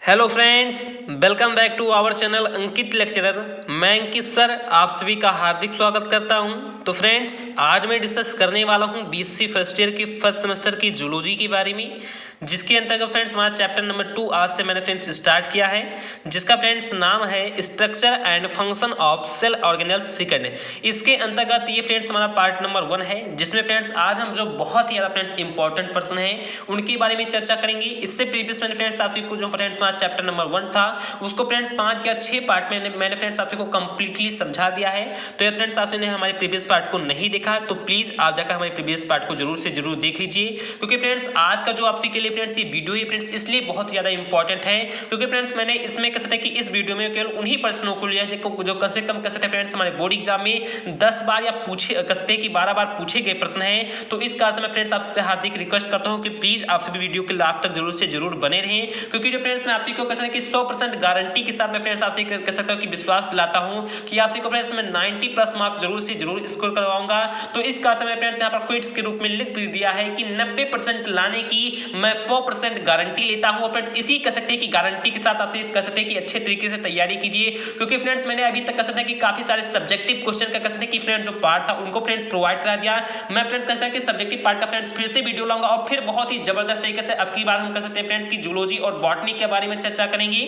Hello friends, welcome back to our channel Ankit lecturer. मैं Ankit sir आप सभी का हार्दिक स्वागत करता हूं। तो फ्रेंड्स, आज मैं डिस्कस करने वाला हूं बीएससी फर्स्ट ईयर की फर्स्ट सेमेस्टर की जूलॉजी के बारे में, जिसके अंतर्गत फ्रेंड्स हमारा चैप्टर नंबर 2 आज से मैंने फ्रेंड्स स्टार्ट किया है, जिसका फ्रेंड्स नाम है structure and function of cell organelles second. इसके अंतर्गत ये फ्रेंड्स हमारा पार्ट नंबर 1 है, जिसमें फ्रेंड्स आज हम जो बहुत ही ज़्यादा फ्रेंड्स इंपॉर्टेंट पर्सन हैं उनके बारे में चर्चा करेंगे। इससे प्रीवियस मैंने फ्रेंड्स आपको जो फ्रेंड्स हमारा चैप्टर नंबर 1 था उसको फ्रेंड्स 5 या 6 पार्ट में मैंने फ्रेंड्स आपको कंप्लीटली समझा दिया है। तो ये फ्रेंड्स आपने हमारे प्रीवियस पार्ट को नहीं देखा तो प्लीज आप जाकर हमारे प्रीवियस पार्ट को जरूर से जरूर देख लीजिए, क्योंकि फ्रेंड्स आज का जो आपसे के लिए फ्रेंड्स ये वीडियो है फ्रेंड्स इसलिए बहुत ज़्यादा इंपॉर्टेंट है, क्योंकि फ्रेंड्स मैंने इसमें कह सकते हैं कि इस वीडियो में केवल उन्हीं प्रश्नों को लिया जो कम से कम कह सकते हैं फ्रेंड्स हमारे बोर्ड एग्जाम में 10 बार या पूछे कह सकते हैं कि 12 बार पूछे गए प्रश्न हैं। तो इस कारण से मैं फ्रेंड्स आपसे हार्दिक रिक्वेस्ट करता हूं कि प्लीज आप सभी वीडियो के लास्ट तक जरूर से जरूर बने रहें, क्योंकि जो फ्रेंड्स मैं आपसे को कह सकते हैं कि 100% गारंटी के साथ मैं फ्रेंड्स आपसे कह सकता हूं कि विश्वास दिलाता हूं कि आपसे को फ्रेंड्स मैं 90 प्लस मार्क्स जरूर से जरूर स्कोर करवाऊंगा। तो इस कारण से मैं फ्रेंड्स यहाँ पर क्विट्स के रूप में लिख दिया है कि 90% लाने की मैं 4% गारंटी लेता हूं। फ्रेंड्स इसी कह सकते हैं कि गारंटी के साथ आपसे कह सकते हैं कि अच्छे तरीके से तैयारी कीजिए, क्योंकि फ्रेंड्स मैंने अभी तक कह सकते हैं कि काफी सारे सब्जेक्टिव क्वेश्चन का कह सकते हैं कि फ्रेंड्स जो पार्ट था उनको फ्रेंड्स प्रोवाइड करा दिया। मैं फ्रेंड्स कह सकता हूं कि सब्जेक्टिव पार्ट का फ्रेंड्स फिर से वीडियो लाऊंगा और फिर बहुत ही जबरदस्त तरीके से अब की बार हम कह सकते हैं फ्रेंड्स की जूलॉजी और बॉटनी के बारे में चर्चा करेंगे।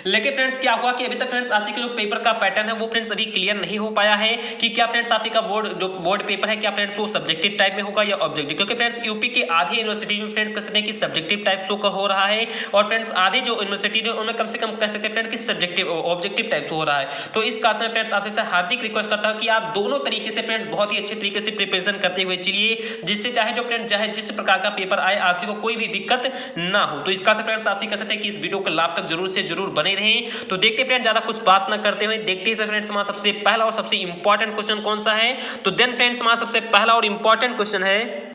लेकिन फ्रेंड्स क्या हुआ कि अभी तक फ्रेंड्स आपसे जो पेपर का पैटर्न है वो फ्रेंड्स अभी क्लियर नहीं हो पाया है कि क्या फ्रेंड्स आपसे का बोर्ड पेपर है क्या फ्रेंड्स वो सब्जेक्टिव टाइप में होगा या ऑब्जेक्टिव, क्योंकि फ्रेंड्स यूपी के आधी यूनिवर्सिटी में फ्रेंड्स कह सकते हैं कि सब्जेक्टिव टाइप शो हो रहा है और फ्रेंड्स आधे जो यूनिवर्सिटी है उनमें कम से कम कह सकते हैं फ्रेंड्स कि सब्जेक्टिव ऑब्जेक्टिव टाइप हो रहा है। तो इस कारण से फ्रेंड्स आपसे हार्दिक रिक्वेस्ट करता हूं कि आप दोनों तरीके से फ्रेंड्स बहुत ही अच्छे तरीके से प्रिपरेशन करते हुए चलिए, जिससे चाहे जो फ्रेंड्स चाहे जिस प्रकार का पेपर आए आपसे को कोई भी दिक्कत ना हो। तो इसका से फ्रेंड्स आपसे कह सकते हैं कि इस वीडियो को लास्ट तक जरूर से जरूर बने रहें। तो देखते फ्रेंड्स ज्यादा कुछ बात ना करते हुए देखते हैं फ्रेंड्स हमारा सबसे पहला और सबसे इंपॉर्टेंट क्वेश्चन कौन सा है। तो देन फ्रेंड्स हमारा सबसे पहला और इंपॉर्टेंट क्वेश्चन है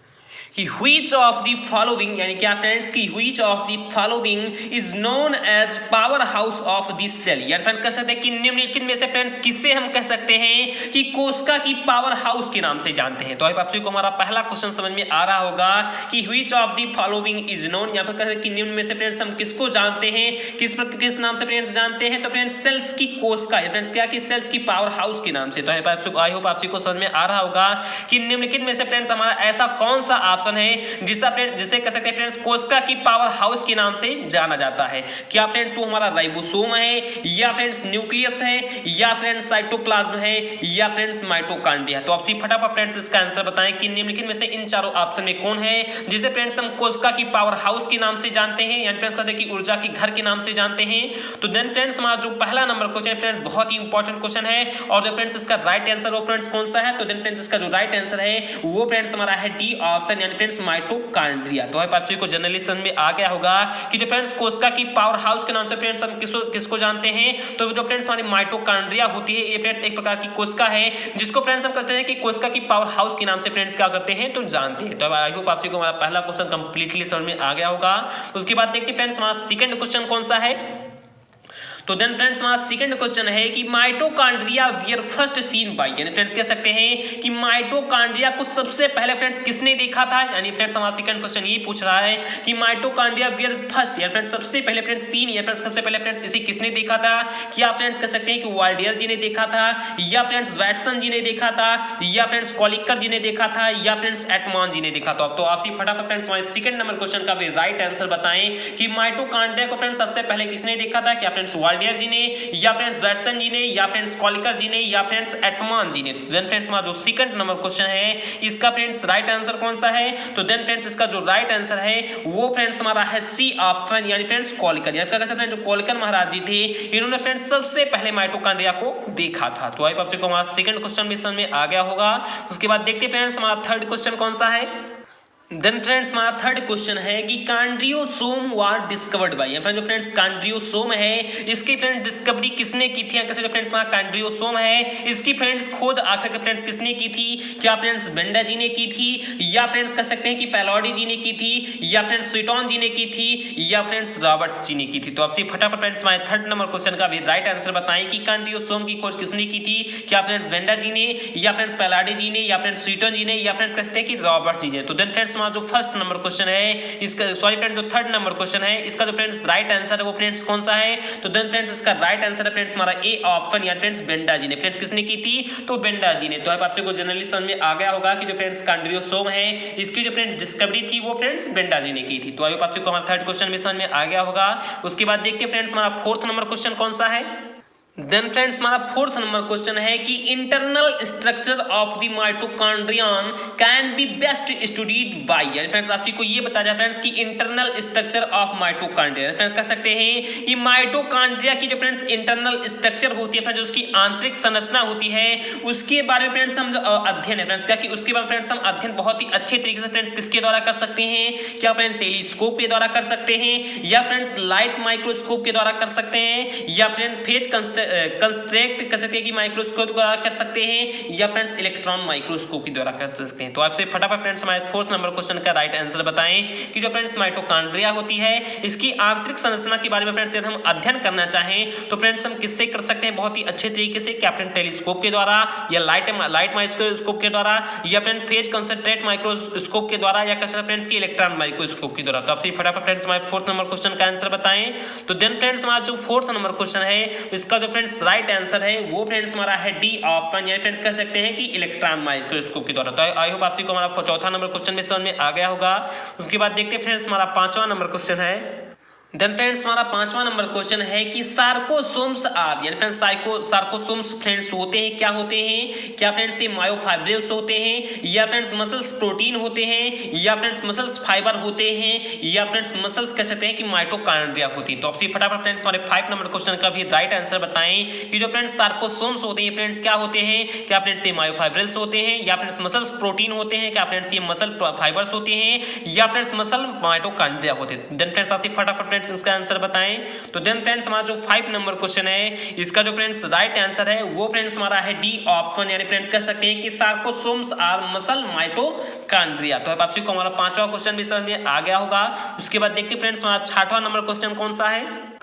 कि which of the following यानी क्या फ्रेंड्स की which of the following is known as power house of the cell, यानी फ्रेंड्स कह सकते हैं कि निम्नलिखित में से फ्रेंड्स किसे हम कह सकते हैं कि कोशिका की पावर हाउस के नाम से जानते हैं। तो आप सभी को हमारा पहला क्वेश्चन समझ में आ रहा होगा कि which of the following is known, यहाँ पर कहते हैं कि निम्न में से फ्रेंड्स हम किसको जानते हैं, किस नाम से फ्रेंड्स जानते हैं। तो फ्रेंड्स सेल्स की कोशिका फ्रेंड्स क्या कि सेल्स की पावर हाउस के नाम से। तो आई होप आप सभी को समझ में आ रहा होगा कि निम्नलिखित में से फ्रेंड्स हमारा ऐसा कौन सा ऑप्शन है जिसे कह सकते हैं फ्रेंड्स कोशिका की पावर हाउस के नाम से जाना जाता है। क्या फ्रेंड्स तो हमारा राइबोसोम है या फ्रेंड्स न्यूक्लियस है या फ्रेंड्स साइटोप्लाज्म है या फ्रेंड्स माइटोकॉन्ड्रिया। तो आप सभी फटाफट फ्रेंड्स इसका आंसर बताएं कि निम्नलिखित में से इन चारों ऑप्शन में कौन है जिसे फ्रेंड्स हम कोशिका की पावर हाउस के नाम से जानते हैं, यानी फ्रेंड्स कहते हैं कि ऊर्जा के घर के नाम से जानते हैं। तो देन फ्रेंड्स हमारा जो पहला नंबर क्वेश्चन है फ्रेंड्स बहुत ही इंपॉर्टेंट क्वेश्चन है और जो फ्रेंड्स इसका राइट आंसर वो फ्रेंड्स कौन सा है। तो देन फ्रेंड्स इसका जो राइट आंसर है वो फ्रेंड्स हमारा है डी ऑप्शन, यानी फ्रेंड्स माइटोकॉन्ड्रिया। तो आप सभी को जनरली समझ में आ गया होगा कि जो फ्रेंड्स कोशिका की पावर हाउस के नाम से फ्रेंड्स हम किसको जानते हैं। तो जो फ्रेंड्स हमारी माइटोकॉन्ड्रिया होती है ये फ्रेंड्स एक प्रकार की कोशिका है जिसको फ्रेंड्स हम कहते हैं कि कोशिका की पावर हाउस के नाम से फ्रेंड्स क्या करते हैं तो जानते हैं। तो आई होप आप सभी को हमारा पहला क्वेश्चन कंप्लीटली समझ में आ गया होगा। उसके बाद देखते हैं फ्रेंड्स हमारा सेकंड क्वेश्चन कौन सा है। तो देन फ्रेंड्स हमारा सेकंड क्वेश्चन है कि mitochondria were first seen by, यानी फ्रेंड्स कह सकते हैं कि माइटोकॉन्ड्रिया को सबसे पहले फ्रेंड्स किसने देखा था। यानी फ्रेंड्स हमारा सेकंड क्वेश्चन ये पूछ रहा है कि माइटोकॉन्ड्रिया वियर फर्स्ट, यानी फ्रेंड्स सबसे पहले फ्रेंड्स सीन या फ्रेंड्स सबसे पहले फ्रेंड्स इसे किसने देखा था। क्या फ्रेंड्स कह सकते हैं कि वाल्डियर जी ने देखा था या फ्रेंड्स वैटसन जी ने देखा था या फ्रेंड्स कॉलिकर जी ने देखा था या फ्रेंड्स एटमॉन जी ने देखा था। तो आप फटाफट फ्रेंड्स हमारे सेकंड नंबर क्वेश्चन का भी राइट आंसर बताएं कि माइटोकॉन्ड्रिया को फ्रेंड्स सबसे पहले किसने देखा था। क्या फ्रेंड्स वाल्डियर जी ने या फ्रेंड्स वैटसन जी ने या फ्रेंड्स कॉलिकर जी ने या फ्रेंड्स एटमॉन जी ने। देन फ्रेंड्स हमारा जो सेकंड नंबर क्वेश्चन है इसका फ्रेंड्स राइट आंसर कौन सा है। तो देन फ्रेंड्स इसका जो राइट आंसर है वो फ्रेंड्स हमारा है सी ऑप्शन, यानी फ्रेंड्स कॉलिकर। यानी क्या कहते हैं जो कॉलिकर महाराज जी थे इन्होंने फ्रेंड्स सबसे पहले माइटोकॉन्ड्रिया को देखा था। तो आई होप आपको हमारा सेकंड क्वेश्चन भी समझ में आ गया होगा। उसके बाद देखते हैं फ्रेंड्स हमारा थर्ड क्वेश्चन कौन सा है। देन फ्रेंड्स हमारा थर्ड क्वेश्चन है कि कॉन्ड्रियोसोम वाज डिस्कवर्ड बाय, यहाँ पर जो फ्रेंड्स कॉन्ड्रियोसोम है इसकी फ्रेंड्स डिस्कवरी किसने की थी। कैसे जो फ्रेंड्स हमारा कॉन्ड्रियोसोम है इसकी फ्रेंड्स खोज आखिर के फ्रेंड्स किसने की थी। क्या फ्रेंड्स बेंडा जी ने की थी या फ्रेंड्स कह सकते हैं कि फैलॉडी जी ने की थी या फ्रेंड्स स्वीटन जी ने की थी या फ्रेंड्स रॉबर्ट्स जी ने की थी। तो आपसे फटाफट फ्रेंड्स हमारे थर्ड नंबर क्वेश्चन का भी राइट आंसर बताएं कि कॉन्ड्रियोसोम की खोज किसने की थी। क्या फ्रेंड्स बेंडा जी ने या फ्रेंड्स फैलॉडी जी ने या फ्रेंड्स स्वीटन जी ने या फ्रेंड्स कह सकते हैं कि रॉबर्ट्स जी ने। तो देन फ्रेंड्स हमारा जो फर्स्ट नंबर क्वेश्चन है इसका, सॉरी फ्रेंड्स जो थर्ड नंबर क्वेश्चन है इसका जो फ्रेंड्स राइट आंसर है वो फ्रेंड्स कौन सा है? तो देन फ्रेंड्स इसका राइट आंसर है फ्रेंड्स हमारा ए ऑप्शन, या फ्रेंड्स बेंडा जी ने। फ्रेंड्स किसने की थी? तो बेंडा जी ने। तो अब आपको जनरली समझ में आ गया होगा कि जो फ्रेंड्स कॉन्ड्रियोसोम है इसकी जो फ्रेंड्स डिस्कवरी थी वो फ्रेंड्स बेंडा जी ने की थी। तो अब आपको हमारा थर्ड क्वेश्चन भी समझ में आ गया होगा। उसके बाद देखते हैं फ्रेंड्स हमारा फोर्थ नंबर क्वेश्चन कौन सा है। देन फ्रेंड्स हमारा फोर्थ नंबर क्वेश्चन है कि internal structure of the mitochondrion can be best studied by. Friends आपको ये बताया जाए फ्रेंड्स कि internal structure of mitochondria, friends कह सकते हैं ये माइटोकॉन्ड्रिया की जो फ्रेंड्स इंटरनल स्ट्रक्चर होती है फ्रेंड्स, जो उसकी आंतरिक संरचना होती है उसके बारे में फ्रेंड्स हम अध्ययन है फ्रेंड्स, क्या कि उसके बारे में फ्रेंड्स हम अध्ययन बहुत ही अच्छे तरीके से फ्रेंड्स किसके द्वारा कर सकते हैं? क्या फ्रेंड्स टेलीस्कोप के द्वारा कर सकते हैं, या फ्रेंड्स लाइट माइक्रोस्कोप के द्वारा कर सकते हैं, या फ्रेंड्स फेज कंस्ट्रक्ट कर सकते हैं कि माइक्रोस्कोप द्वारा कर सकते हैं, या फ्रेंड्स इलेक्ट्रॉन माइक्रोस्कोप के द्वारा कर सकते हैं। तो आपसे फटाफट फ्रेंड्स हमारे फोर्थ नंबर क्वेश्चन का राइट आंसर बताएं कि जो फ्रेंड्स माइटोकॉन्ड्रिया होती है इसकी आंतरिक संरचना के बारे में फ्रेंड्स यदि हम अध्ययन करना चाहें तो फ्रेंड्स हम किससे कर सकते हैं? बहुत ही अच्छे तरीके से, क्या फ्रेंड्स टेलीस्कोप के द्वारा, या लाइट माइक्रोस्कोप के द्वारा, या फ्रेंड्स फेज कंसंट्रेट माइक्रोस्कोप के द्वारा, या कर सकते हैं फ्रेंड्स की इलेक्ट्रॉन माइक्रोस्कोप के द्वारा। तो आपसे फटाफट फ्रेंड्स हमारे फोर्थ नंबर क्वेश्चन का आंसर बताएं। तो देन फ्रेंड्स हमारा जो फोर्थ नंबर क्वेश्चन है इसका जो फ्रेंड्स राइट आंसर है वो फ्रेंड्स हमारा है डी ऑप्शन, यानी फ्रेंड्स कह सकते हैं कि इलेक्ट्रॉन माइक्रोस्कोप के द्वारा। तो आई होप आपको हमारा चौथा नंबर क्वेश्चन में समझ में आ गया होगा। उसके बाद देखते हैं फ्रेंड्स हमारा पांचवा नंबर क्वेश्चन है। देन फ्रेंड्स हमारा पांचवा नंबर क्वेश्चन है कि सार्कोसोम्स आर, यानी फ्रेंड्स सार्कोसोम्स फ्रेंड्स होते हैं, क्या होते हैं? क्या फ्रेंड्स ये मायोफाइब्रिल्स होते हैं, या फ्रेंड्स मसल्स प्रोटीन होते हैं, या फ्रेंड्स मसल्स फाइबर होते हैं, या फ्रेंड्स मसल्स कह सकते हैं कि माइटोकॉन्ड्रिया होती है। तो आपसे फटाफट फ्रेंड्स हमारे 5 नंबर क्वेश्चन का भी राइट आंसर बताएं कि जो फ्रेंड्स सार्कोसोम्स होते हैं फ्रेंड्स क्या होते हैं? क्या फ्रेंड्स ये मायोफाइब्रिल्स होते हैं, या फ्रेंड्स मसल्स प्रोटीन होते हैं, क्या फ्रेंड्स ये मसल फाइबर्स होते हैं, या फ्रेंड्स मसल माइटोकॉन्ड्रिया होते हैं। देन फ्रेंड्स आपसे फटाफट फ्रेंड्स इसका आंसर बताएं। तो देन फ्रेंड्स हमारा जो 5 नंबर क्वेश्चन है इसका जो फ्रेंड्स राइट आंसर है वो फ्रेंड्स हमारा है डी ऑप्शन, यानी फ्रेंड्स कह सकते हैं कि सार्कोसोम्स आर मसल माइटोकॉन्ड्रिया। तो अब आपको हमारा पांचवा क्वेश्चन भी समझ में आ गया होगा। उसके बाद देखते हैं फ्रेंड्स हमारा छठवां नंबर क्वेश्चन कौन सा है।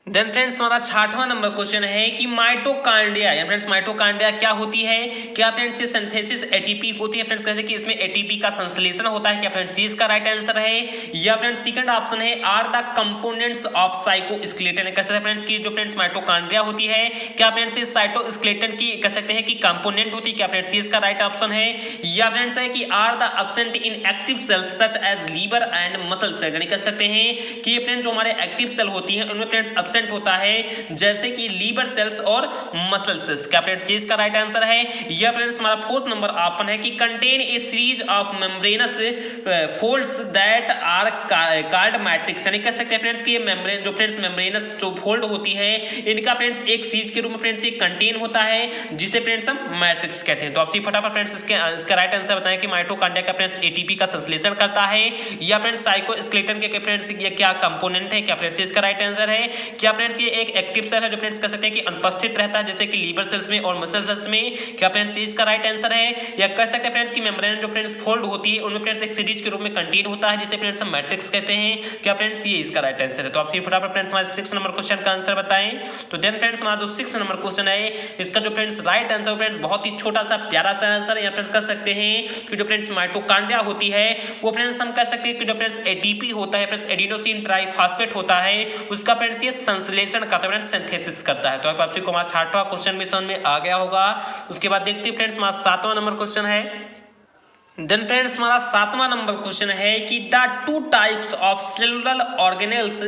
देन फ्रेंड्स हमारा छठवां नंबर क्वेश्चन है कि माइटोकॉन्ड्रिया, या फ्रेंड्स माइटोकॉन्ड्रिया क्या होती है? क्या फ्रेंड्स ये सिंथेसिस एटीपी होती है फ्रेंड्स, कैसे कि इसमें एटीपी का संश्लेषण होता है, क्या फ्रेंड्स इसका राइट आंसर है? या फ्रेंड्स सेकंड ऑप्शन है are the components of cytoskeleton, कैसे फ्रेंड्स की जो फ्रेंड्स माइटोकॉन्ड्रिया होती है क्या फ्रेंड्स ये साइटोस्केलेटन की कह सकते हैं कि कंपोनेंट होती है, क्या फ्रेंड्स इसका राइट ऑप्शन है? या फ्रेंड्स है कि are the absent in active cells such as liver and muscle cell, यानी कह सकते हैं कि ये फ्रेंड्स जो हमारे एक्टिव सेल होती है उनमें फ्रेंड्स होता है जैसे कि लीवर सेल्स और मसल सेल्स, क्या फ्रेंड्स इसका राइट आंसर है? या फ्रेंड्स हमारा फोर्थ नंबर ऑप्शन है कि contain a series of membranous folds that are called matrix, यानी कह सकते हैं फ्रेंड्स कि ये मेम्ब्रेन जो फ्रेंड्स मेम्ब्रेनस जो फोल्ड होती है इनका फ्रेंड्स एक सीरीज के रूप में फ्रेंड्स ये कंटेन होता है जिसे फ्रेंड्स हम मैट्रिक्स कहते हैं। तो आपसे फटाफट फ्रेंड्स इसका राइट आंसर बताएं कि माइटोकॉन्ड्रिया का फ्रेंड्स एटीपी का संश्लेषण करता है, या फ्रेंड्स साइटोस्केलेटन के फ्रेंड्स ये क्या कंपोनेंट है, क्या फ्रेंड्स इसका राइट आंसर है? क्या फ्रेंड्स ये एक एक्टिव सेल है जो फ्रेंड्स कह सकते हैं कि अनुपस्थित रहता है जैसे कि लीवर सेल्स में और मसल सेल्स में, क्या फ्रेंड्स इसका राइट आंसर है? या कह सकते हैं फ्रेंड्स कि मेम्ब्रेन जो फ्रेंड्स फोल्ड होती है उनमें फ्रेंड्स एक सीरीज के रूप में कंटेन होता है जिसे फ्रेंड्स हम मैट्रिक्स कहते हैं, क्या फ्रेंड्स ये इसका राइट आंसर है? तो आप फटाफट फ्रेंड्स हमारे 6 नंबर क्वेश्चन का आंसर बताएं। तो देन फ्रेंड्स हमारा जो 6 नंबर क्वेश्चन है इसका जो फ्रेंड्स राइट आंसर फ्रेंड्स बहुत ही छोटा सा प्यारा सा आंसर है, या फ्रेंड्स कह सकते हैं कि जो फ्रेंड्स माइटोकॉन्ड्रिया होती है वो फ्रेंड्स हम कह सकते हैं कि जो फ्रेंड्स एटीपी होता है फ्रेंड्स एडिनोसिन ट्राइफॉस्फेट होता है उसका फ्रेंड्स ये संश्लेषण करता है फ्रेंड्स सिंथेसिस करता है। तो अब आपको हमारा 6वां क्वेश्चन भी समझ में आ गया होगा। उसके बाद देखते हैं फ्रेंड्स हमारा 7वां नंबर क्वेश्चन है। देन फ्रेंड्स हमारा 7वां नंबर क्वेश्चन है कि the 2 types of cellular organelles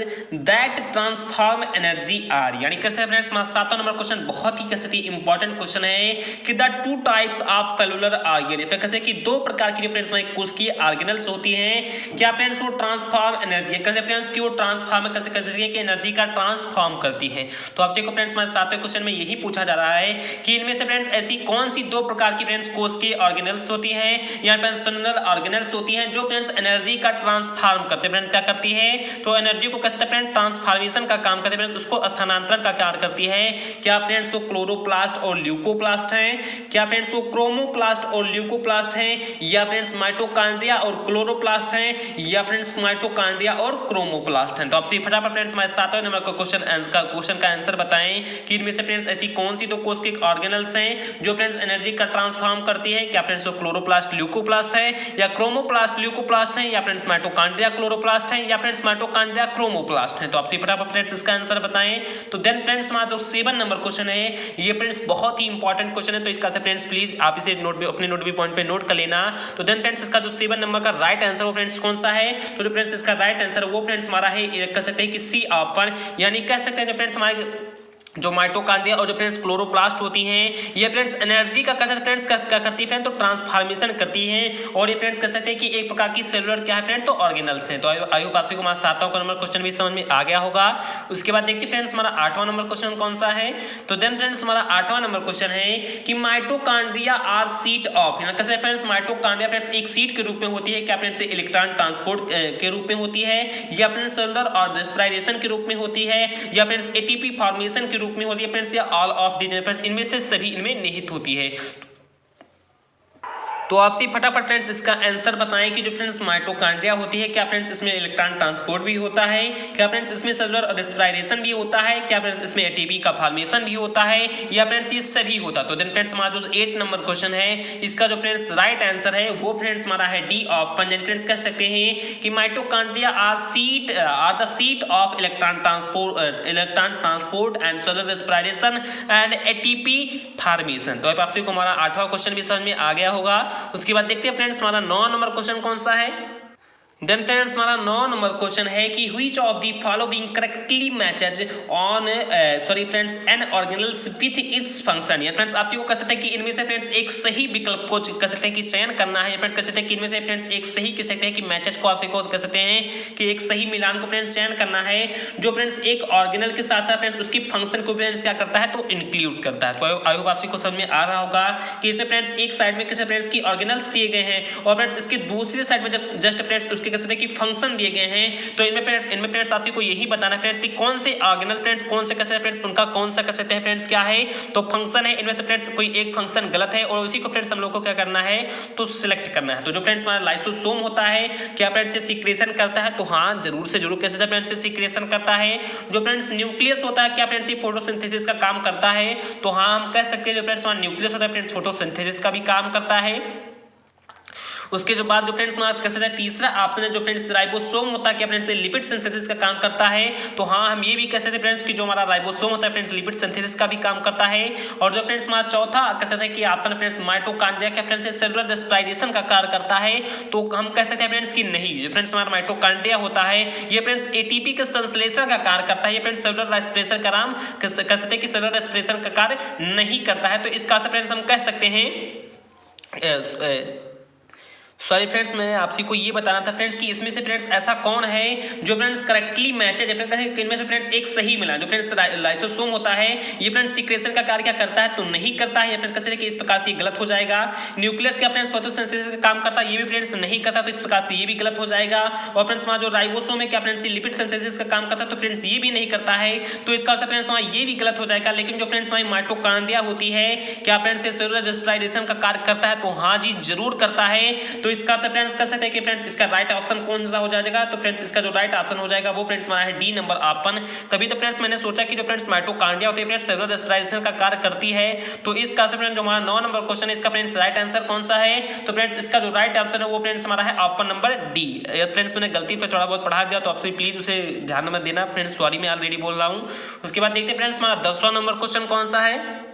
that transform energy are, यानी कैसे फ्रेंड्स हमारा 7वां नंबर क्वेश्चन बहुत ही कैसे इंपॉर्टेंट क्वेश्चन है कि the 2 types of cellular organelle, कैसे कि 2 प्रकार की फ्रेंड्स हमारे कोशिकीय ऑर्गेनेल्स होती हैं, क्या फ्रेंड्स वो ट्रांसफॉर्म एनर्जी, कैसे फ्रेंड्स की वो ट्रांसफॉर्म कैसे कह सकते हैं कि एनर्जी का ट्रांसफॉर्म करती है। तो आप देखो फ्रेंड्स हमारे 7वें क्वेश्चन में यही पूछा जा रहा है कि इनमें से फ्रेंड्स ऐसी कौन सी 2 प्रकार की फ्रेंड्स कोशिकीय ऑर्गेनेल्स होती हैं, सेलुलर ऑर्गेनेल्स होती हैं जो फ्रेंड्स एनर्जी का ट्रांसफॉर्म करते हैं, फ्रेंड्स क्या करती है तो एनर्जी को कैसे फ्रेंड्स ट्रांसफॉर्मेशन का काम करते हैं, फ्रेंड्स उसको स्थानांतरण का कार्य करती है। क्या फ्रेंड्स वो क्लोरोप्लास्ट और ल्यूकोप्लास्ट हैं, क्या फ्रेंड्स वो क्रोमोप्लास्ट और ल्यूकोप्लास्ट हैं, या फ्रेंड्स माइटोकॉन्ड्रिया और क्लोरोप्लास्ट हैं, या फ्रेंड्स माइटोकॉन्ड्रिया और क्रोमोप्लास्ट हैं। तो आपसे फटाफट फ्रेंड्स हमारे 7वें नंबर का क्वेश्चन का आंसर बताएं कि इनमें से फ्रेंड्स ऐसी कौन सी 2 कोशिकीय ऑर्गेनेल्स हैं जो फ्रेंड्स एनर्जी का ट्रांसफॉर्म करती है, क्या फ्रेंड्स वो क्लोरोप्लास्ट ल्यूकोप्लास्ट ल्यूकोप्लास्ट है, या क्रोमोप्लास्ट ल्यूकोप्लास्ट है, या फ्रेंड्स माइटोकॉन्ड्रिया क्लोरोप्लास्ट है, या फ्रेंड्स माइटोकॉन्ड्रिया क्रोमोप्लास्ट है। तो आपसे फटाफट फ्रेंड्स इसका आंसर बताएं। तो देन फ्रेंड्स हमारा जो 7 नंबर क्वेश्चन है ये फ्रेंड्स बहुत ही इंपॉर्टेंट क्वेश्चन है, तो इसका से फ्रेंड्स प्लीज आप इसे अपने नोट भी पॉइंट पे नोट कर लेना। तो देन फ्रेंड्स इसका जो 7 नंबर का राइट आंसर वो फ्रेंड्स कौन सा है? तो जो फ्रेंड्स इसका राइट आंसर वो फ्रेंड्स हमारा है, कह सकते हैं कि सी ऑप्शन, यानी कह सकते हैं जो फ्रेंड्स हमारे जो माइटोकॉन्ड्रिया और जो फ्रेंड्स क्लोरोप्लास्ट होती हैं ये फ्रेंड्स एनर्जी का फ्रेंड्स क्या करती है, तो ट्रांसफॉर्मेशन करती हैं, और ये फ्रेंड्स कह सकते हैं कि एक प्रकार की सेलुलर क्या है फ्रेंड, तो ऑर्गेनल्स हैं। तो आई होप आपको हमारा 7वां नंबर क्वेश्चन भी समझ में आ गया होगा। उसके बाद देखिए फ्रेंड्स हमारा 8वां नंबर क्वेश्चन कौन सा है? तो देन फ्रेंड्स हमारा 8वां नंबर क्वेश्चन है कि माइटोकॉन्ड्रिया आर सीट ऑफ, यानी कैसे फ्रेंड्स माइटोकॉन्ड्रिया फ्रेंड्स एक सीट के रूप में होती है, क्या फ्रेंड्स इलेक्ट्रॉन ट्रांसपोर्ट के रूप में होती है, या फ्रेंड्स सेलुलर और रेस्पिरेशन के रूप में होती है, या फ्रेंड्स एटीपी फॉर्मेशन के रूप में होती है friends, all of the friends इनमें से सभी इनमें निहित होती है। तो आपसे फटाफट फ्रेंड्स इसका आंसर बताएं कि जो फ्रेंड्स माइटोकॉन्ड्रिया होती है क्या फ्रेंड्स इसमें इलेक्ट्रॉन ट्रांसपोर्ट भी होता है, क्या फ्रेंड्स इसमें सेलुलर रेस्पिरेशन भी होता है, क्या फ्रेंड्स इसमें एटीपी का फॉर्मेशन भी होता है, या फ्रेंड्स ये सभी होता। तो देन फ्रेंड्स हमारा जो 8 नंबर क्वेश्चन है इसका जो फ्रेंड्स राइट आंसर है वो फ्रेंड्स हमारा है डी ऑप्शन। फ्रेंड्स कह सकते हैं कि mitochondria are the seat of electron transport and cellular respiration and ATP formation. तो आपको हमारा 8वां क्वेश्चन भी समझ में आ गया होगा। उसके बाद देखते हैं फ्रेंड्स हमारा 9 नंबर क्वेश्चन कौन सा है? देन फ्रेंड्स हमारा 9 नंबर क्वेश्चन है कि which of the following correctly matches on friends an organelles with its function. या फ्रेंड्स आप कह सकते हैं कि इनमें से फ्रेंड्स एक सही विकल्प को कह सकते हैं कि चयन करना है, फ्रेंड्स कह सकते हैं कि इनमें से फ्रेंड्स एक सही कह सकते हैं कि मैचेज को आपसे कह सकते हैं कि एक सही मिलान को फ्रेंड्स चयन करना है जो फ्रेंड्स एक ऑर्गेनल के साथ साथ फ्रेंड्स उसकी फंक्शन को फ्रेंड्स क्या करता है, तो इंक्लूड करता है। तो आई होप आपको समझ में आ रहा होगा कि इसमें फ्रेंड्स एक साइड में किसी फ्रेंड्स की ऑर्गेनल्स दिए गए हैं और फ्रेंड्स इसके दूसरी साइड में जब जस्ट फ्रेंड्स उसके कह सकते हैं कि फंक्शन दिए गए हैं। तो इनमें फ्रेंड्स आपसे को यही बताना है फ्रेंड्स कि कौन से ऑर्गेनल फ्रेंड्स कौन से कैसे फ्रेंड्स उनका कौन सा कह सकते हैं फ्रेंड्स क्या है, तो फंक्शन है। इनमें से फ्रेंड्स कोई एक फंक्शन गलत है और उसी को फ्रेंड्स हम लोग को क्या करना है, तो सिलेक्ट करना है। तो जो फ्रेंड्स हमारा लाइसोसोम होता है क्या फ्रेंड्स से सीक्रेशन करता है, तो हाँ जरूर से जरूर कैसे फ्रेंड्स से सीक्रेशन करता है। जो फ्रेंड्स न्यूक्लियस होता है क्या फ्रेंड्स ये फोटोसिंथेसिस का काम करता है, तो हाँ हम कह सकते हैं जो फ्रेंड्स हमारा न्यूक्लियस होता है फ्रेंड्स फोटोसिंथेसिस का भी काम करता है। उसके जो बाद जो फ्रेंड्स हमारा कैसे है तीसरा ऑप्शन है जो फ्रेंड्स राइबोसोम होता है क्या फ्रेंड्स लिपिड सिंथेसिस का काम करता है। तो हाँ हम ये भी कह सकते हैं फ्रेंड्स कि जो हमारा राइबोसोम होता है फ्रेंड्स लिपिड सिंथेसिस का भी काम करता है। और जो फ्रेंड्स हमारा चौथा कह सकते हैं कि ऑप्शन फ्रेंड्स माइटोकॉन्ड्रिया क्या फ्रेंड्स सेलुलर रेस्पिरेशन का कार्य करता है। तो हम कह सकते हैं फ्रेंड्स कि नहीं, जो फ्रेंड्स हमारा माइटोकॉन्ड्रिया होता है ये फ्रेंड्स एटीपी के संश्लेषण का कार्य करता है, ये फ्रेंड्स सेलुलर रेस्पिरेशन का नाम कह सकते हैं कि सेलुलर रेस्पिरेशन का कार्य नहीं करता है। तो इसका फ्रेंड्स हम कह सकते हैं सॉरी फ्रेंड्स मैं आपसी को ये बताना था फ्रेंड्स कि इसमें से फ्रेंड्स ऐसा कौन है जो फ्रेंड्स करेक्टली मैच है, इनमें से फ्रेंड्स एक सही मिला। जो फ्रेंड्स लाइसोसोम होता है ये फ्रेंड्स सीक्रेशन का कार्य क्या करता है, तो नहीं करता है, या फ्रेंड्स कैसे कि इस प्रकार से गलत हो जाएगा। न्यूक्लियस क्या फ्रेंड्स फोटोसिंथेसिस का काम करता है, ये भी फ्रेंड्स नहीं करता, तो इस प्रकार से ये भी गलत हो जाएगा। और फ्रेंड्स हमारा जो राइबोसोम है क्या फ्रेंड्स लिपिड सिंथेसिस का काम करता है, तो फ्रेंड्स ये भी नहीं करता है, तो इसका अर्थ फ्रेंड्स हमारा ये भी गलत हो जाएगा। लेकिन जो फ्रेंड्स हमारी माइटोकॉन्ड्रिया होती है क्या फ्रेंड्स सेलुलर रेस्पिरेशन का कार्य करता है, तो हाँ जी जरूर करता है। तो इसका अर्थ फ्रेंड्स कह सकते हैं कि फ्रेंड्स इसका राइट ऑप्शन कौन सा हो जाएगा, तो फ्रेंड्स इसका जो राइट ऑप्शन हो जाएगा वो फ्रेंड्स हमारा है डी नंबर ऑप्शन। तभी तो फ्रेंड्स मैंने सोचा कि जो फ्रेंड्स माइटोकॉन्ड्रिया होती है फ्रेंड्स सेलुलर रेस्पिरेशन का कार्य करती है। तो इसका से फ्रेंड्स जो हमारा 9 नंबर क्वेश्चन है इसका फ्रेंड्स राइट आंसर कौन सा है, तो फ्रेंड्स इसका जो राइट ऑप्शन है वो फ्रेंड्स हमारा है ऑप्शन नंबर डी। फ्रेंड्स मैंने गलती से थोड़ा बहुत पढ़ा दिया तो आपसे प्लीज उसे ध्यान में देना फ्रेंड्स, सॉरी मैं ऑलरेडी बोल रहा हूं। उसके बाद देखते हैं फ्रेंड्स हमारा 10वां नंबर क्वेश्चन कौन सा है।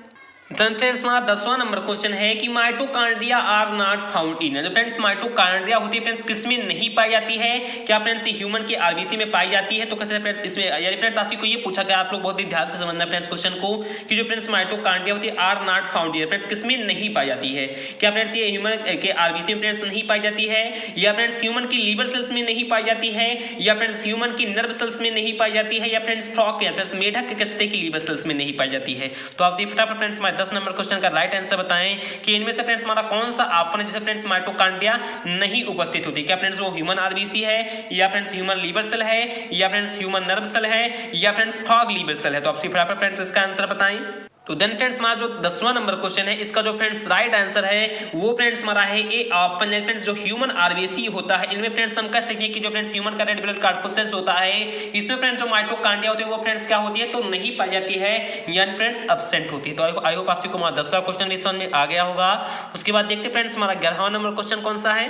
फ्रेंड्स हमारा 10वां नंबर क्वेश्चन है कि mitochondria are not found in. जो फ्रेंड्स माइटोकॉन्ड्रिया होती है फ्रेंड्स किसमें नहीं पाई जाती है, क्या फ्रेंड्स ह्यूमन के आरबीसी में पाई जाती है। तो कैसे फ्रेंड्स इसमें यानी फ्रेंड्स आपको ये पूछा गया, आप लोग बहुत ही ध्यान से समझना फ्रेंड्स क्वेश्चन को कि जो फ्रेंड्स माइटोकॉन्ड्रिया होती है are not found in friends किसमें नहीं पाई जाती है। क्या फ्रेंड्स ये ह्यूमन के आरबीसी में फ्रेंड्स नहीं पाई जाती है, या फ्रेंड्स ह्यूमन की लीवर सेल्स में नहीं पाई जाती है, या फ्रेंड्स ह्यूमन की नर्व सेल्स में नहीं पाई जाती है, या फ्रेंड्स फ्रॉक या फ्रेंड्स मेढक के कहते हैं कि लीवर सेल्स में नहीं पाई जाती है। तो आप फटाफट फ्रेंड्स हमारे 10 नंबर क्वेश्चन का राइट आंसर बताएं कि इनमें से फ्रेंड्स हमारा कौन सा ऑप्शन है जिसमें फ्रेंड्स माइटोकॉन्ड्रिया नहीं उपस्थित होती। क्या फ्रेंड्स वो ह्यूमन आरबीसी है, या फ्रेंड्स ह्यूमन लीवर सेल है, या फ्रेंड्स ह्यूमन नर्व सेल है, या फ्रेंड्स फ्रॉग लीवर सेल है। तो आप फटाफट फ्रेंड्स इसका आंसर बताएं। तो देन फ्रेंड्स हमारा जो 10वां नंबर क्वेश्चन है, इसका जो फ्रेंड्स राइट आंसर है वो फ्रेंड्स हमारा है ए ऑप्शन है। फ्रेंड्स जो ह्यूमन आरबीसी होता है, इनमें फ्रेंड्स हम कह सकते हैं कि जो फ्रेंड्स ह्यूमन का रेड ब्लड कॉर्पसेस होता है, इसमें फ्रेंड्स जो माइटोकॉन्ड्रिया होती है वो फ्रेंड्स क्या होती है, तो नहीं पाई जाती है, यानी फ्रेंड्स एब्सेंट होती है। तो आई होप आप सबको हमारा 10वां क्वेश्चन भी समझ में आ गया होगा। उसके बाद देखते फ्रेंड्स हमारा 11वां नंबर क्वेश्चन कौन सा है।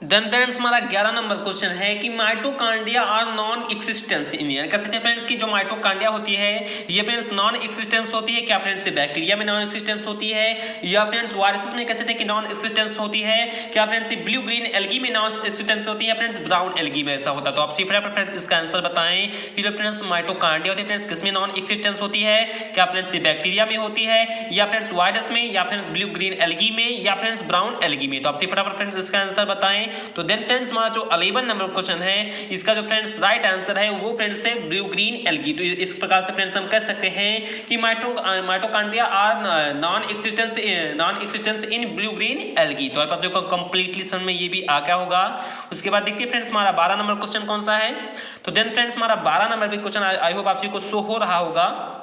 देन फ्रेंड्स हमारा 11 नंबर क्वेश्चन है कि माइटोकॉन्ड्रिया आर नॉन एक्सिस्टेंस इन, कह सकते हैं फ्रेंड्स की जो माइटोकॉन्ड्रिया होती है ये फ्रेंड्स नॉन एक्सिस्टेंस होती है, क्या फ्रेंड्स बैक्टीरिया में नॉन एक्सिस्टेंस होती है, या फ्रेंड्स वायरसेस में कह सकते हैं कि नॉन एक्सिस्टेंस होती है, क्या फ्रेंड्स ब्लू ग्रीन एल्गी में नॉन एक्सिस्टेंस होती है, फ्रेंड्स ब्राउन एल्गी में ऐसा होता है। तो आप सिर्फ फ्रेंड्स इसका आंसर बताएं कि जो फ्रेंड्स माइटोकॉन्ड्रिया होती है फ्रेंड्स किसमें नॉन एक्सिस्टेंस होती है, क्या फ्रेंड्स बैक्टीरिया में होती है, या फ्रेंड्स वायरस में, या फ्रेंड्स ब्लू ग्रीन एल्गी में, या फ्रेंड्स ब्राउन एल्गी में। तो आप सिर्फ फ्रेंड्स इसका आंसर बताएं। तो देन फ्रेंड्स हमारा जो 11 नंबर क्वेश्चन है, इसका जो फ्रेंड्स राइट आंसर है वो फ्रेंड्स है ब्लू ग्रीन एल्गी। तो इस प्रकार से फ्रेंड्स हम कह सकते हैं कि mitochondria are non existence in blue green algae. तो आप देखो कंप्लीटली समझ में ये भी आ गया होगा। उसके बाद देखिए फ्रेंड्स हमारा 12 नंबर क्वेश्चन कौन सा है। तो देन फ्रेंड्स हमारा 12 नंबर भी क्वेश्चन आई होप आप सभी को शो हो रहा होगा।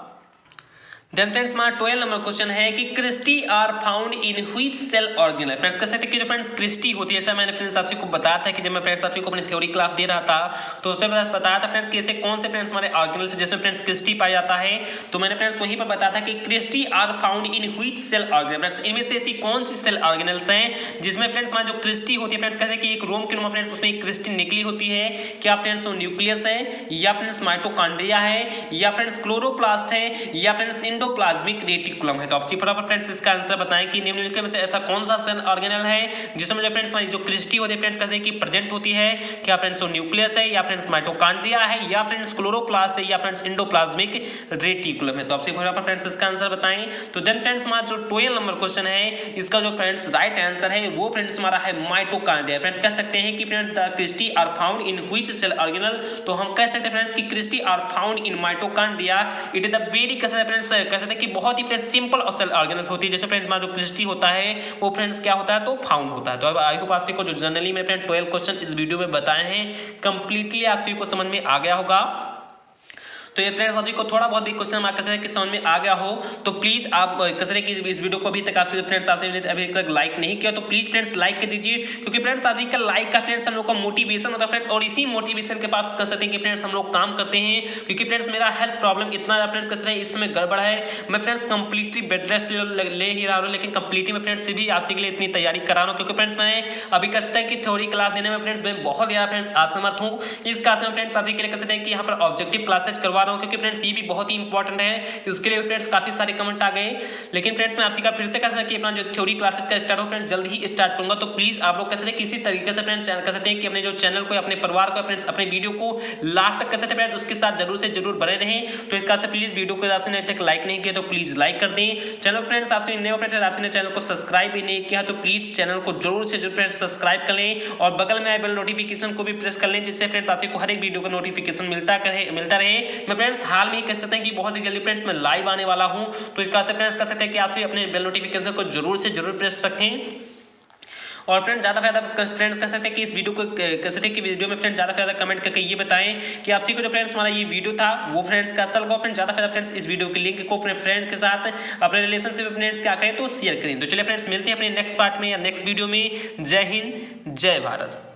देन फ्रेंड्स हमारा 12 नंबर क्वेश्चन है कि cristae are found in which cell organelle. Friends कह सकते हैं कि जो फ्रेंड्स क्रिस्टी होती है, जैसा मैंने फ्रेंड्स आप सबको बताया था कि जब मैं फ्रेंड्स आप सबको अपनी थ्योरी क्लास दे रहा था तो उसमें बताया था फ्रेंड्स कि ऐसे कौन से फ्रेंड्स हमारे ऑर्गेनल से जैसे फ्रेंड्स क्रिस्टी पाया जाता है। तो मैंने फ्रेंड्स वहीं पर बताया था कि cristae are found in which cell organelle. Friends इनमें से ऐसी कौन सी सेल ऑर्गेनल्स हैं जिसमें फ्रेंड्स हमारी जो क्रिस्टी होती है, फ्रेंड्स कहते हैं कि एक रोम के नुमा फ्रेंड्स उसमें एक क्रिस्टी निकली होती है, क्या फ्रेंड्स वो न्यूक्लियस है, या फ्रेंड्स माइटोकॉन्ड्रिया है, या फ्रेंड्स क्लोरोप्लास्ट है, या फ्रेंड्स इंडोप्लाज्मिक रेटिकुलम है। तो आप फटाफट फ्रेंड्स इसका आंसर बताएं कि निम्नलिखित में से ऐसा कौन सा सेल ऑर्गेनल है जिसमें जो फ्रेंड्स हमारी जो क्रिस्टी होती है फ्रेंड्स कहते हैं कि प्रेजेंट होती है, क्या फ्रेंड्स वो न्यूक्लियस है, या फ्रेंड्स माइटोकॉन्ड्रिया है, या फ्रेंड्स क्लोरोप्लास्ट है, या फ्रेंड्स इंडोप्लाज्मिक रेटिकुलम है। तो आपसे फटाफट फ्रेंड्स इसका आंसर बताएं। तो देन फ्रेंड्स हमारा जो 12 नंबर क्वेश्चन है, इसका जो फ्रेंड्स राइट आंसर है वो फ्रेंड्स हमारा है माइटोकॉन्ड्रिया। फ्रेंड्स कह सकते हैं कि friends the cristae are found in which cell organelle. तो हम कह सकते हैं फ्रेंड्स कि cristae are found in mitochondria. It is the very कह सकते हैं फ्रेंड्स कह सकते हैं कि बहुत ही फ्रेंड्स सिंपल और सेल ऑर्गेनल्स होती है। जैसे फ्रेंड्स हमारा जो क्रिस्टी होता है वो फ्रेंड्स क्या होता है, तो फाउंड होता है। तो अब आई होप आप सबको जो जनरली में फ्रेंड 12 क्वेश्चन इस वीडियो में बताए हैं कंप्लीटली आप सभी को समझ में आ गया होगा। तो ये फ्रेंड्स आप को थोड़ा बहुत भी क्वेश्चन मार्क कर कि समझ में आ गया हो तो प्लीज आप कसरे की इस वीडियो को अभी तक आप फ्रेंड्स अभी तक लाइक नहीं किया तो प्लीज फ्रेंड्स लाइक कर दीजिए, क्योंकि फ्रेंड्स आज का लाइक का फ्रेंड्स हम लोग का मोटिवेशन होता है फ्रेंड्स, और इसी मोटिवेशन के पास कर सकते हैं कि फ्रेंड्स हम लोग काम करते हैं। क्योंकि फ्रेंड्स मेरा हेल्थ प्रॉब्लम इतना ज्यादा फ्रेंड्स कसरे इस समय गड़बड़ है, मैं फ्रेंड्स कंप्लीटली बेड रेस्ट ले ही रहा हूँ, लेकिन कंप्लीटली मैं फ्रेंड्स भी आप के लिए इतनी तैयारी करा रहा हूँ, क्योंकि फ्रेंड्स मैंने अभी कह सकते हैं कि थ्योरी क्लास देने में फ्रेंड्स मैं बहुत ज्यादा फ्रेंड्स असमर्थ हूँ। इस क्लास में फ्रेंड्स आप के लिए कह सकते हैं कि यहाँ पर ऑब्जेक्टिव क्लासेज करवा रहा हूँ, क्योंकि फ्रेंड्स ये भी बहुत ही इंपॉर्टेंट है। इसके लिए फ्रेंड्स काफी सारे कमेंट आ गए, लेकिन फ्रेंड्स मैं आपसे का फिर से कह सकता कि अपना जो थ्योरी क्लासेस का स्टार्ट हो फ्रेंड्स जल्द ही स्टार्ट करूंगा। तो प्लीज आप लोग कह सकते हैं किसी तरीके से फ्रेंड्स चैनल कर सकते हैं कि अपने जो चैनल को अपने परिवार को फ्रेंड्स अपने वीडियो को लास्ट तक कर सकते हैं फ्रेंड्स, उसके साथ जरूर से जरूर बने रहें। तो इसका से प्लीज वीडियो को आपने अभी तक लाइक नहीं किया तो प्लीज लाइक कर दें। चैनल फ्रेंड्स आपसे नए फ्रेंड्स आपने चैनल को सब्सक्राइब भी नहीं किया तो प्लीज चैनल को जरूर से जरूर फ्रेंड्स सब्सक्राइब कर लें, और बगल में बेल नोटिफिकेशन को भी प्रेस कर लें, जिससे फ्रेंड्स आपको हर एक वीडियो का नोटिफिकेशन मिलता रहे। मैं फ्रेंड्स हाल में ही कह सकते हैं कि बहुत ही जल्दी फ्रेंड्स मैं लाइव आने वाला हूं, तो इसका से फ्रेंड्स कह सकते हैं कि आप अपने बेल नोटिफिकेशन को जरूर से जरूर प्रेस रखें। और फ्रेंड्स ज़्यादा से ज़्यादा फ्रेंड्स कह सकते हैं कि इस वीडियो को कह सकते हैं कि वीडियो में फ्रेंड्स ज़्यादा से ज़्यादा कमेंट करके ये बताएं कि आप सभी को जो फ्रेंड्स हमारा ये वीडियो था वो फ्रेंड्स कैसा लगा। फ्रेंड्स ज़्यादा से ज़्यादा फ्रेंड्स इस वीडियो के लिंक को अपने फ्रेंड के साथ अपने रिलेशनशिप में फ्रेंड्स क्या करें तो शेयर करें। तो चलिए फ्रेंड्स मिलते हैं अपने नेक्स्ट पार्ट में या नेक्स्ट वीडियो में। जय हिंद, जय भारत।